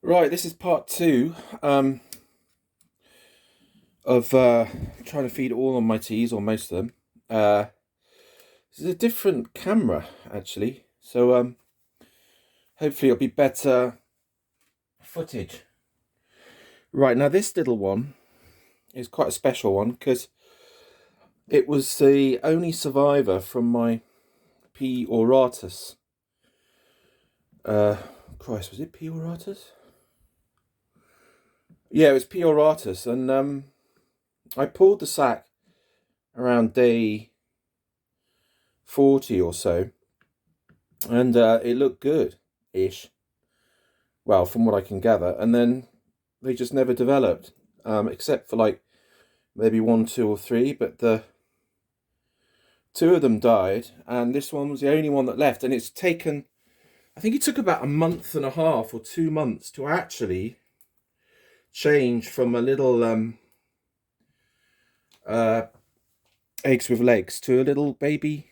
Right, this is part two of trying to feed all of my teas, or most of them. Uh, this is a different camera, actually, so hopefully it'll be better footage. Right, now this little one is quite a special one because it was the only survivor from my P. auratus. Christ, was it P. auratus? Yeah, it was P. auratus, and I pulled the sac around day 40 or so, and it looked good-ish. Well, from what I can gather, and then they just never developed, except for like maybe one, two, or three. But the two of them died, and this one was the only one that left. And it's taken, I think it took about a month and a half or 2 months to actually change from a little uh, eggs with legs to a little baby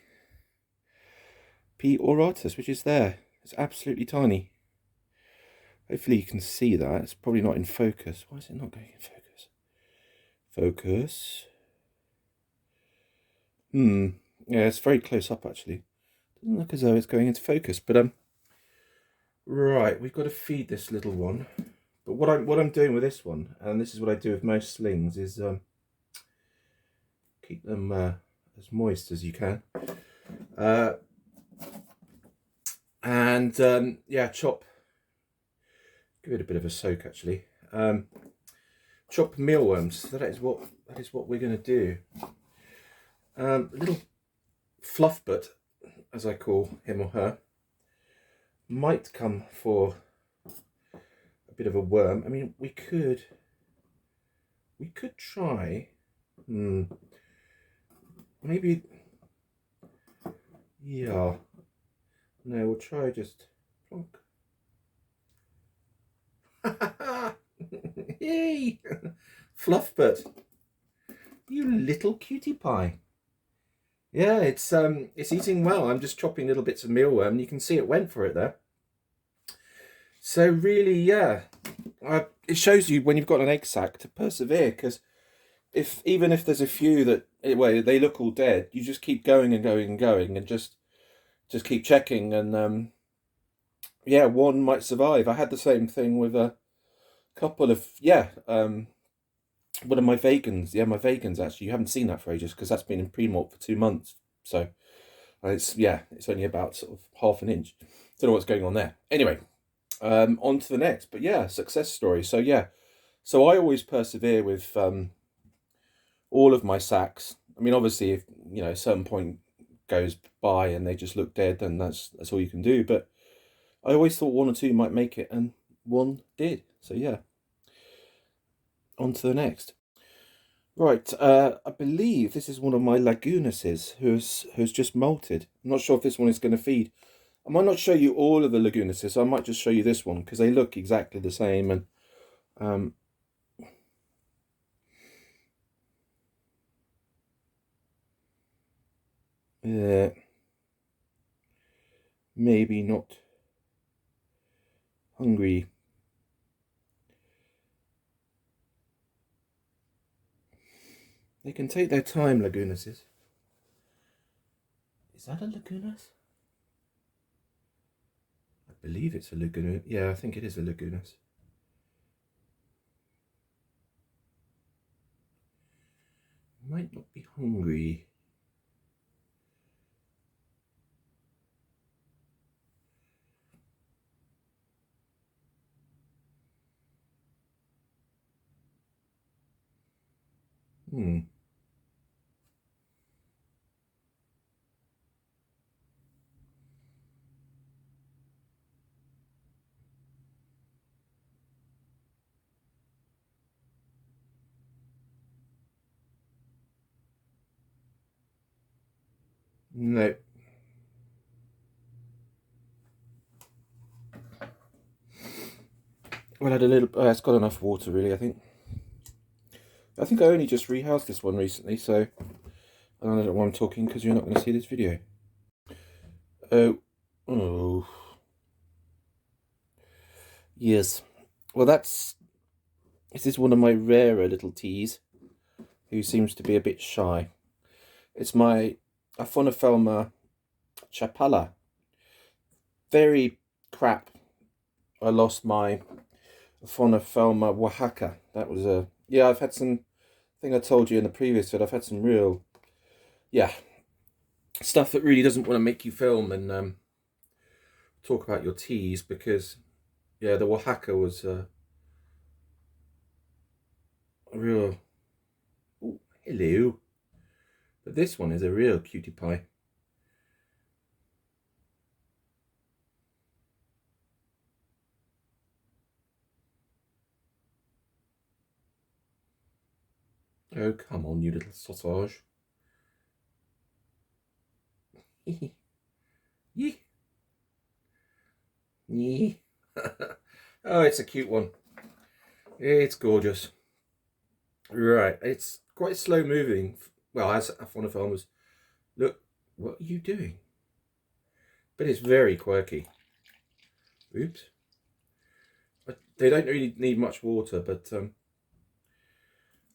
P. auratus, which is there. It's absolutely tiny. Hopefully you can see that. It's probably not in focus. Why is it not going in focus? Focus. Yeah, it's very close up actually. Doesn't look as though it's going into focus, but right, we've got to feed this little one. But what I'm doing with this one, and this is what I do with most slings, is keep them as moist as you can. And yeah, chop. Give it a bit of a soak actually. Chop mealworms. That is what we're going to do. Little fluffbutt, as I call him or her, might come for a bit of a worm. I mean, we could try. Maybe. Yeah. No, we'll try just plonk. Yay! Fluffbutt, you little cutie pie. Yeah, it's eating well. I'm just chopping little bits of mealworm, and you can see it went for it there. So really, yeah, it shows you when you've got an egg sac to persevere, because even if there's a few that well, they look all dead, you just keep going and going and going, and just keep checking, and yeah, one might survive. I had the same thing with a couple of one of my vegans. Yeah, my vegans actually. You haven't seen that for ages because that's been in pre-malt for 2 months. So it's only about sort of half an inch. Don't know what's going on there. Anyway, on to the next. But yeah, success story. So yeah, so I always persevere with all of my sacs. I mean, obviously, if a certain point goes by and they just look dead, then that's all you can do. But I always thought one or two might make it, and one did. So yeah, on to the next. Right, I believe this is one of my Lagunuses who's just molted. I'm not sure if this one is going to feed. I might not show you all of the Lagunuses. I might just show you this one because they look exactly the same, and maybe not hungry. They can take their time, Lagunuses. Is that a Lagunus? I believe it's a Lagunus. Yeah, I think it is a Lagunus. Might not be hungry. No. Well, I had a little. It's got enough water, really. I think I only just rehoused this one recently, so I don't know why I'm talking because you're not going to see this video. Oh, yes. Well, this is one of my rarer little teas who seems to be a bit shy. It's my Aphonophelma chapala. Very crap. I lost my Aphonophelma oaxaca. That was a... Yeah, I've had some... I think I told you in the previous vid, I've had some real... Yeah, stuff that really doesn't want to make you film and talk about your teas, because, yeah, the oaxaca was a real... Ooh, hello. But this one is a real cutie pie. Oh, come on, you little sausage. Yee. Yee. Oh, it's a cute one. It's gorgeous. Right, it's quite slow moving. Well, as Aphonophelmas. Look, what are you doing? But it's very quirky. Oops. They don't really need much water, but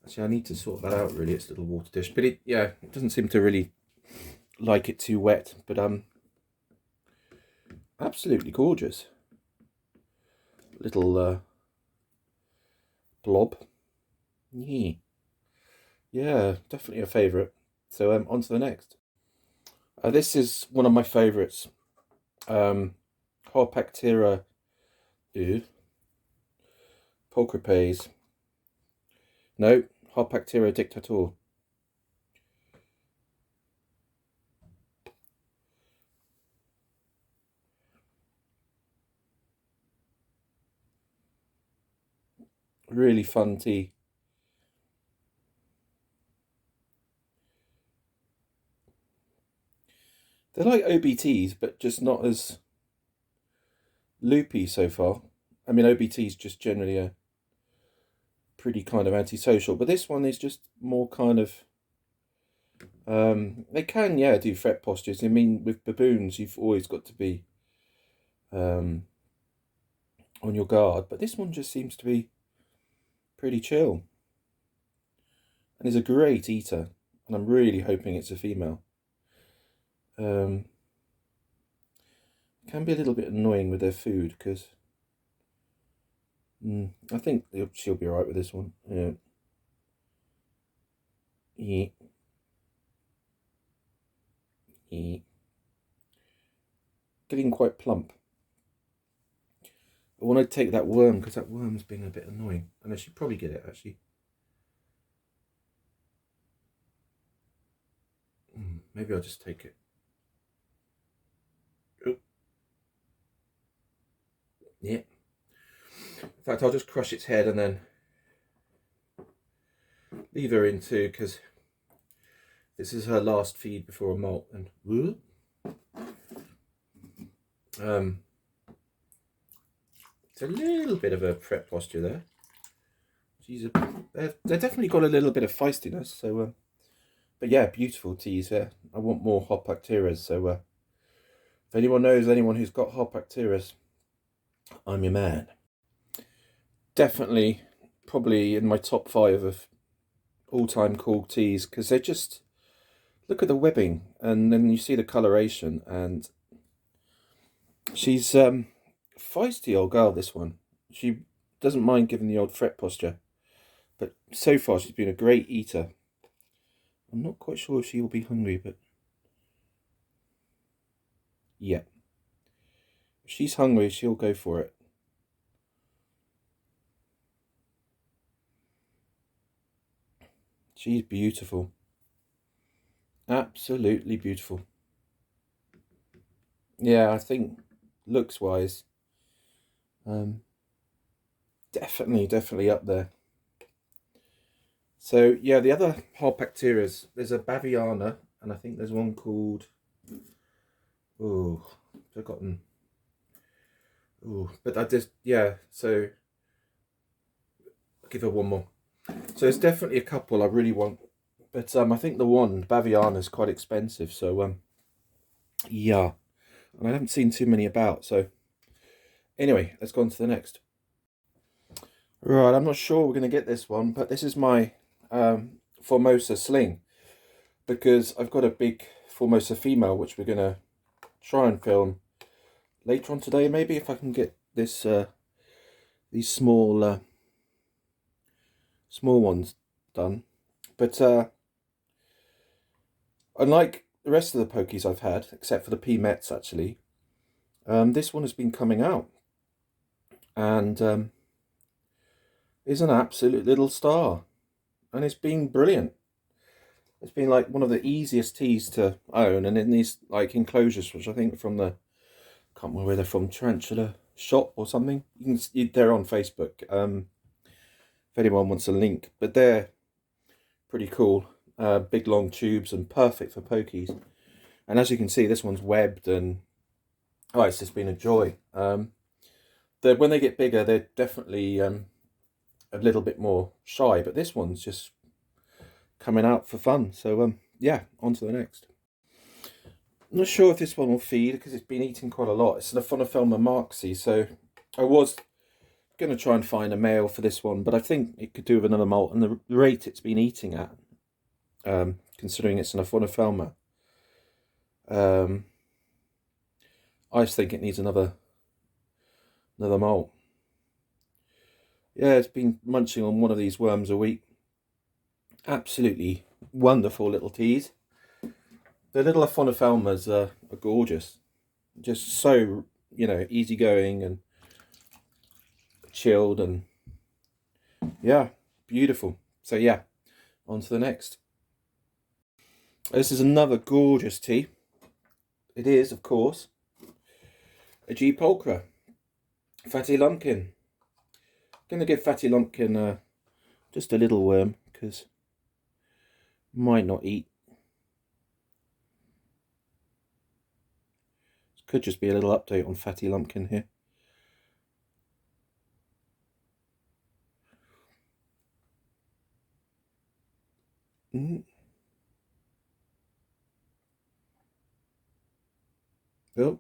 actually I need to sort that out really, its little water dish. But it doesn't seem to really like it too wet, but absolutely gorgeous. Little blob. Yeah, definitely a favourite. So on to the next. This is one of my favourites. Harpactira pulchripes. No, Harpactira dictator. Really fun tea. They're like OBTs, but just not as loopy so far. I mean, OBT is just generally a pretty kind of antisocial, but this one is just more kind of... they can, do fret postures. I mean, with baboons, you've always got to be on your guard, but this one just seems to be pretty chill. And is a great eater, and I'm really hoping it's a female. Can be a little bit annoying with their food, because I think she'll be alright with this one. Yeah. Yeah. Yeah. Getting quite plump. I want to take that worm, because that worm's being a bit annoying. And I should probably get it, actually. Maybe I'll just take it. Oh. Yeah. In fact, I'll just crush its head and then leave her in too, because this is her last feed before a molt. And it's a little bit of a fret posture there. They've definitely got a little bit of feistiness. So, but yeah, beautiful teas here. I want more Harpactiras. So, if anyone knows anyone who's got Harpactiras, I'm your man. Definitely, probably in my top 5 of all-time cool teas, because they just... Look at the webbing, and then you see the coloration, and she's feisty old girl, this one. She doesn't mind giving the old fret posture, but so far she's been a great eater. I'm not quite sure if she will be hungry, but yeah. If she's hungry, she'll go for it. She's beautiful. Absolutely beautiful. Yeah, I think looks-wise, definitely up there. So yeah, the other Harpactiras, there's a Baviana, and I think there's one called... Oh, forgotten. Oh, but I just... Yeah, so... I'll give her one more. So there's definitely a couple I really want. But I think the one, Baviana, is quite expensive. So, yeah. And I haven't seen too many about. So, anyway, let's go on to the next. Right, I'm not sure we're going to get this one, but this is my Formosa sling, because I've got a big Formosa female which we're going to try and film later on today, maybe, if I can get this these small ones done. But unlike the rest of the pokies I've had, except for the P Mets actually, this one has been coming out and is an absolute little star, and it's been brilliant. It's been like one of the easiest teas to own, and in these like enclosures, which I think from the, can't remember where they're from, Tarantula Shop or something. They're on Facebook. If anyone wants a link, but they're pretty cool. Big long tubes and perfect for pokies. And as you can see, this one's webbed, and oh, it's just been a joy. When they get bigger, they're definitely a little bit more shy, but this one's just coming out for fun. So yeah, on to the next. I'm not sure if this one will feed because it's been eating quite a lot. It's an Aphonophelma marxi, so I was going to try and find a male for this one, but I think it could do with another molt, and the rate it's been eating at, considering it's an Aphonophelma, I just think it needs another molt. Yeah, it's been munching on one of these worms a week. Absolutely wonderful little teas. The little Aphonophelmas are gorgeous. Just so, easygoing and chilled, and yeah, beautiful. So yeah, on to the next. This is another gorgeous tea. It is, of course, a G. pulchra, Fatty Lumpkin. Going to give Fatty Lumpkin just a little worm, because might not eat. Could just be a little update on Fatty Lumpkin here. Oh,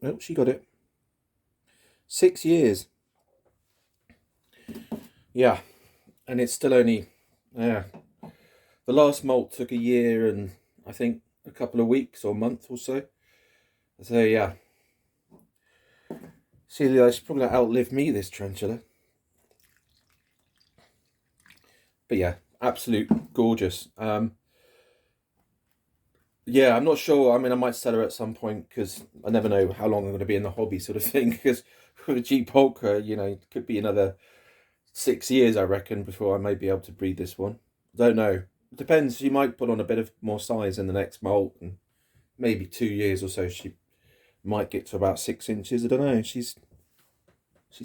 oh, she got it. 6 years. Yeah, and it's still only, yeah. The last molt took a year and I think a couple of weeks or a month or so. So yeah. Celia, she's probably gonna outlive me, this tarantula. But yeah, absolute gorgeous. Yeah, I'm not sure. I mean, I might sell her at some point, because I never know how long I'm going to be in the hobby, sort of thing. Because with a G. pulchra, it could be another 6 years, I reckon, before I may be able to breed this one. Don't know. It depends. She might put on a bit of more size in the next molt, and maybe 2 years or so she might get to about 6 inches. I don't know. She's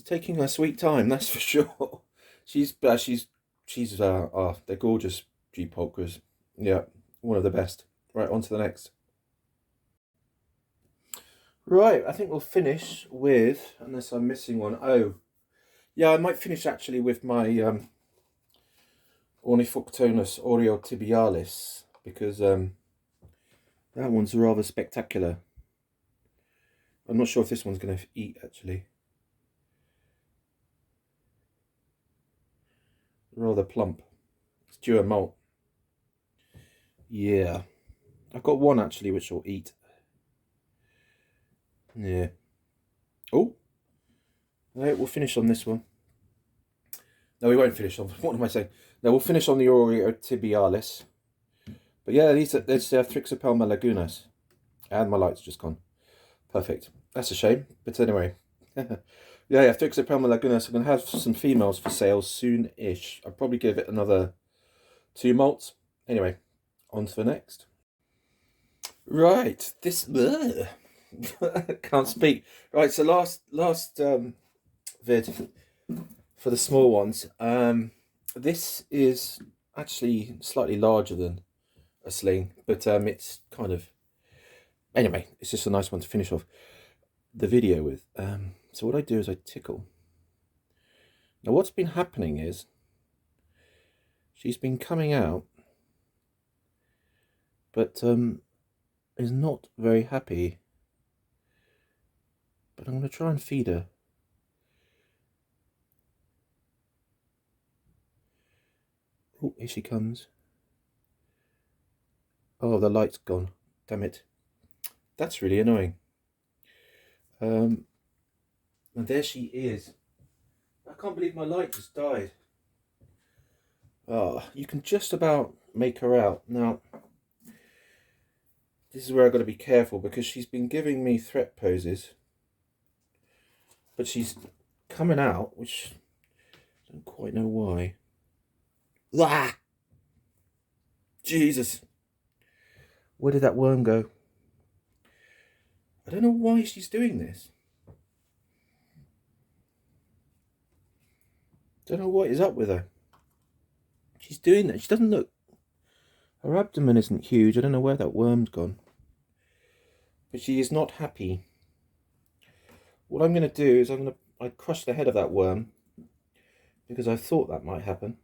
taking her sweet time, that's for sure. They're gorgeous G. pulchras. Yeah, one of the best. Right, on to the next. Right, I think we'll finish with, unless I'm missing one. Oh, yeah, I might finish actually with my Ornithoctonus oreotibialis, because that one's rather spectacular. I'm not sure if this one's going to eat, actually. Rather plump. It's due a molt. Yeah. I've got one, actually, which will eat. Yeah. Oh. No, we'll finish on this one. No, we won't finish on. What am I saying? No, we'll finish on the oreotibialis. But yeah, there's Thrixopelma lagunas. And my light's just gone. Perfect. That's a shame. But anyway. Yeah, Thrixopelma lagunas. I'm going to have some females for sale soon-ish. I'll probably give it another 2 molts. Anyway, on to the next. Right, this... can't speak. Right, so last vid for the small ones. This is actually slightly larger than a sling, but it's kind of, anyway, it's just a nice one to finish off the video with. So what I do is I tickle. Now what's been happening is she's been coming out, but is not very happy. But I'm going to try and feed her. Oh, here she comes. Oh, the light's gone. Damn it. That's really annoying. And there she is. I can't believe my light just died. Oh, you can just about make her out. Now, this is where I've got to be careful because she's been giving me threat poses. But she's coming out, which I don't quite know why. Ah! Jesus. Where did that worm go? I don't know why she's doing this. Don't know what is up with her. She's doing that. She doesn't look... Her abdomen isn't huge. I don't know where that worm's gone. But she is not happy. What I'm going to do is I crush the head of that worm because I thought that might happen.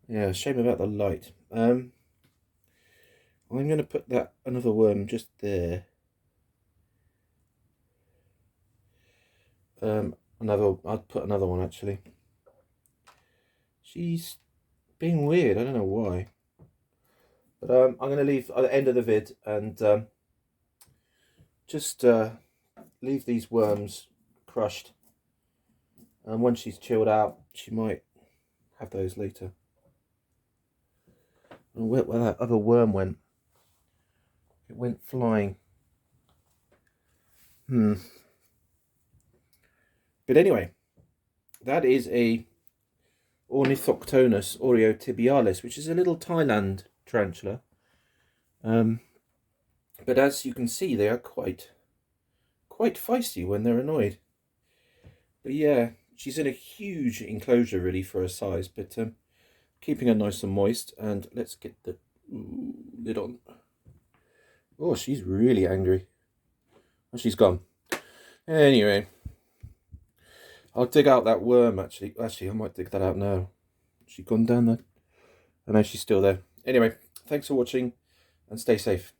Yeah, shame about the light. I'm going to put another worm just there. I'd put another one actually. She's being weird. I don't know why. But I'm going to leave at the end of the vid and just leave these worms crushed. And when she's chilled out, she might have those later. And where that other worm went? It went flying. But anyway, that is a Ornithoctonus oreotibialis, which is a little Thailand tarantula. But as you can see, they are quite feisty when they're annoyed. But yeah, she's in a huge enclosure really for her size, but keeping her nice and moist. And let's get the lid on. Oh, she's really angry. Oh, she's gone. Anyway, I'll dig out that worm actually. Actually, I might dig that out now. She's gone down there. I know she's still there. Anyway, thanks for watching and stay safe.